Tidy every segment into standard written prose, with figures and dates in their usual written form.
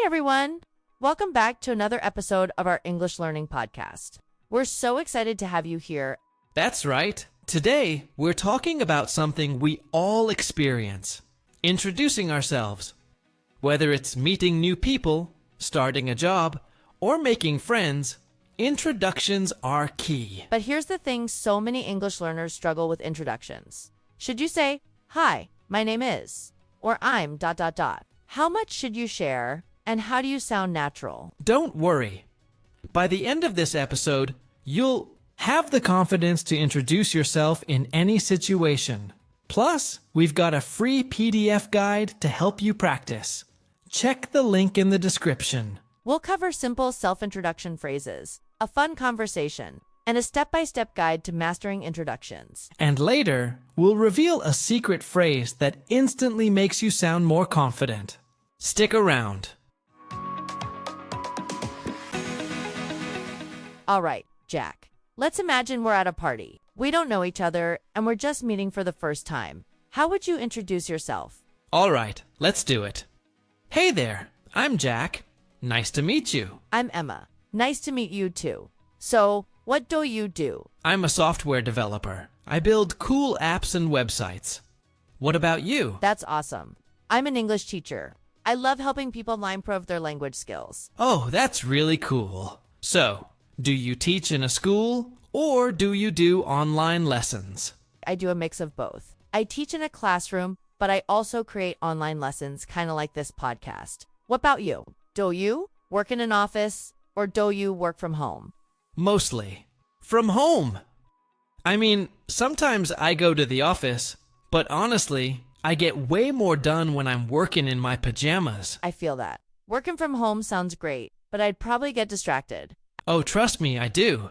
everyone! Welcome back to another episode of our English Learning Podcast. We're so excited to have you here. That's right. Today, we're talking about something we all experience, introducing ourselves. Whether it's meeting new people, starting a job, or making friends, introductions are key. But here's the thing, so many English learners struggle with introductions. Should you say, "Hi, my name is," or "I'm ... How much should you share, and how do you sound natural? Don't worry. By the end of this episode, you'll have the confidence to introduce yourself in any situation. Plus, we've got a free PDF guide to help you practice. Check the link in the description. We'll cover simple self-introduction phrases, a fun conversation, and a step-by-step guide to mastering introductions. And later, we'll reveal a secret phrase that instantly makes you sound more confident. Stick around. All right, Jack. Let's imagine we're at a party. We don't know each other, and we're just meeting for the first time. How would you introduce yourself? All right, let's do it. Hey there, I'm Jack. Nice to meet you. I'm Emma. Nice to meet you too. So, what do you do? I'm a software developer. I build cool apps and websites. What about you? That's awesome. I'm an English teacher. I love helping people improve their language skills. Oh, that's really cool. So, do you teach in a school, or do you do online lessons? I do a mix of both. I teach in a classroom, but I also create online lessons, kind of like this podcast. What about you? Do you work in an office, or do you work from home? Mostly. From home. I mean, sometimes I go to the office, but honestly, I get way more done when I'm working in my pajamas. I feel that. Working from home sounds great, but I'd probably get distracted. Oh, trust me, I do.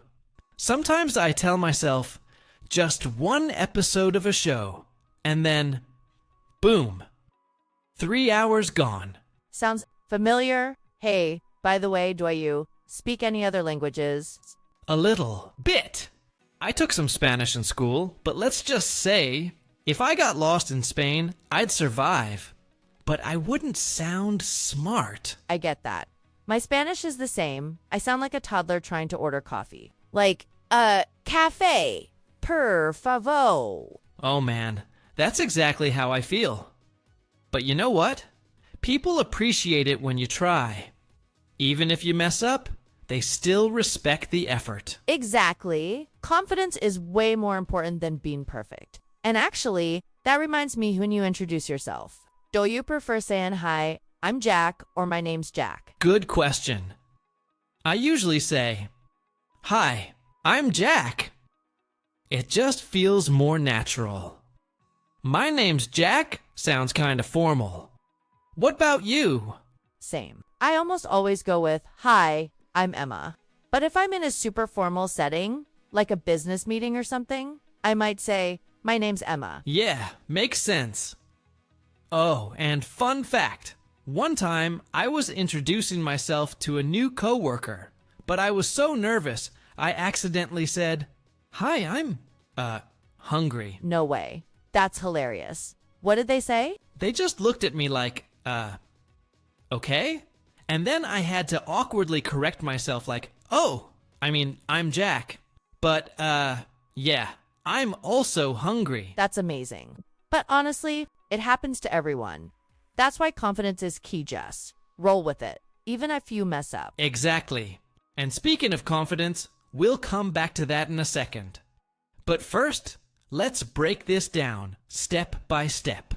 Sometimes I tell myself, just one episode of a show, and then, boom, 3 hours gone. Sounds familiar? Hey, by the way, do you speak any other languages? A little bit. I took some Spanish in school, but let's just say, if I got lost in Spain, I'd survive. But I wouldn't sound smart. I get that. My Spanish is the same. I sound like a toddler trying to order coffee. Like, café, per favor. Oh man, that's exactly how I feel. But you know what? People appreciate it when you try. Even if you mess up, they still respect the effort. Exactly. Confidence is way more important than being perfect. And actually, that reminds me when you introduce yourself. Do you prefer saying, "Hi, I'm Jack," or "My name's Jack"? Good question. I usually say, "Hi, I'm Jack." It just feels more natural. "My name's Jack" sounds kind of formal. What about you? Same. I almost always go with, "Hi, I'm Emma." But if I'm in a super formal setting, like a business meeting or something, I might say, "My name's Emma." Yeah, makes sense. Oh, and fun fact. One time, I was introducing myself to a new coworker, but I was so nervous, I accidentally said, "Hi, I'm, hungry." No way. That's hilarious. What did they say? They just looked at me like, okay? And then I had to awkwardly correct myself like, I'm Jack. But, yeah, I'm also hungry. That's amazing. But honestly, it happens to everyone. That's why confidence is key, Jess. Roll with it, even if you mess up. Exactly. And speaking of confidence, we'll come back to that in a second. But first, let's break this down step by step.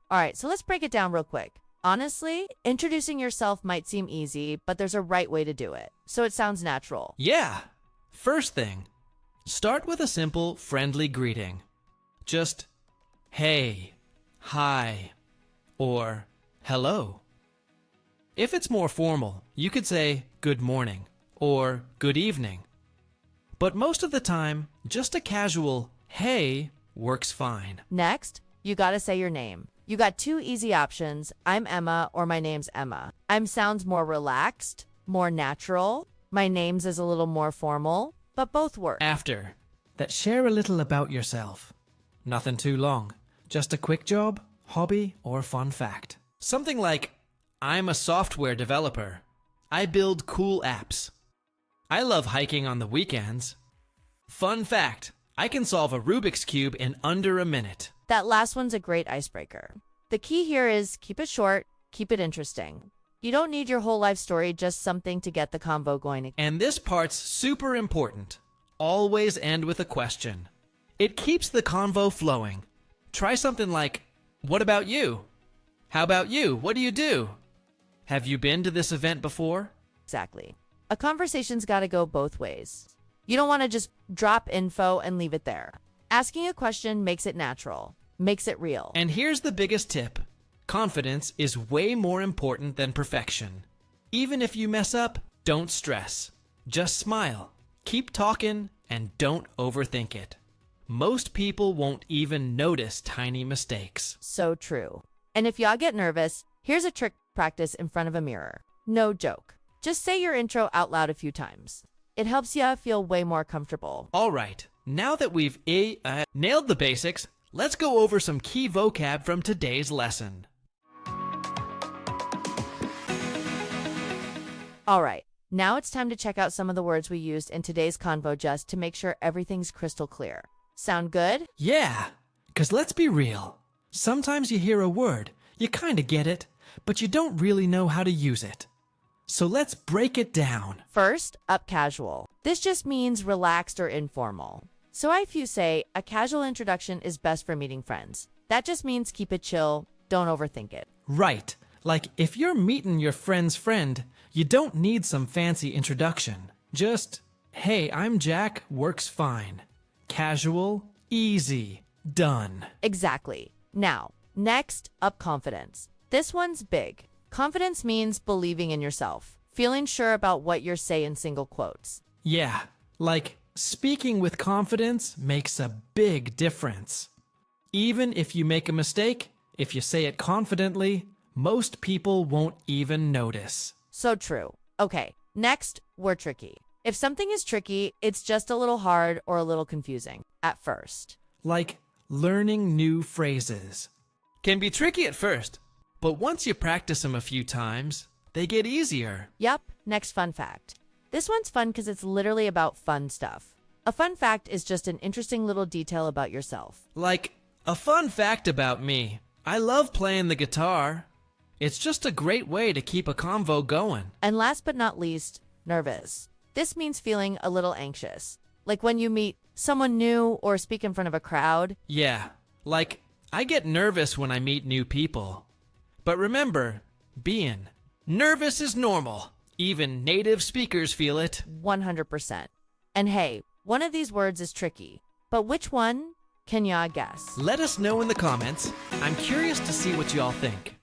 All right, so let's break it down real quick. Honestly, introducing yourself might seem easy, but there's a right way to do it, so it sounds natural. Yeah. First thing, start with a simple, friendly greeting. Just, "Hey," "Hi," or "Hello." If it's more formal, you could say "Good morning" or "Good evening." But most of the time, just a casual "Hey" works fine. Next, you gotta say your name. You got two easy options, "I'm Emma" or "My name's Emma." "I'm" sounds more relaxed, more natural. "My name's" is a little more formal, but both work. After that, share a little about yourself. Nothing too long. Just a quick job. hobby, or fun fact. Something like, I'm a software developer. I build cool apps. I love hiking on the weekends. Fun fact, I can solve a Rubik's Cube in under a minute. That last one's a great icebreaker. The key here is keep it short, keep it interesting. You don't need your whole life story, just something to get the convo going. And this part's super important. Always end with a question. It keeps the convo flowing. Try something like, what about you? How about you? What do you do? Have you been to this event before? Exactly. A conversation's got to go both ways. You don't want to just drop info and leave it there. Asking a question makes it natural, makes it real. And here's the biggest tip. Confidence is way more important than perfection. Even if you mess up, don't stress. Just smile. Keep talking and don't overthink it. Most people won't even notice tiny mistakes. So true. And if y'all get nervous, here's a trick practice in front of a mirror. No joke. Just say your intro out loud a few times. It helps ya feel way more comfortable. All right, now that we've nailed the basics, let's go over some key vocab from today's lesson. All right, now it's time to check out some of the words we used in today's convo just to make sure everything's crystal clear. Sound good? Yeah, because let's be real. Sometimes you hear a word, you kind of get it, but you don't really know how to use it. So let's break it down. First, up casual. This just means relaxed or informal. So if you say, a casual introduction is best for meeting friends, that just means keep it chill, don't overthink it. Right. Like if you're meeting your friend's friend, you don't need some fancy introduction. Just, hey, I'm Jack, works fine. Casual, easy, done. Exactly. Now, next, up confidence. This one's big. Confidence means believing in yourself, feeling sure about what you're saying in single quotes. Yeah, like speaking with confidence makes a big difference. Even if you make a mistake, if you say it confidently, most people won't even notice. So true. Okay, next, we're tricky. If something is tricky, it's just a little hard or a little confusing at first. Like learning new phrases. Can be tricky at first, but once you practice them a few times, they get easier. Yep, next fun fact. This one's fun because it's literally about fun stuff. A fun fact is just an interesting little detail about yourself. Like, a fun fact about me. I love playing the guitar. It's just a great way to keep a convo going. And last but not least, nervous. This means feeling a little anxious. Like when you meet someone new or speak in front of a crowd. Yeah, like I get nervous when I meet new people. But remember, being nervous is normal. Even native speakers feel it. 100%. And hey, one of these words is tricky. But which one? Can y'all guess? Let us know in the comments. I'm curious to see what y'all think.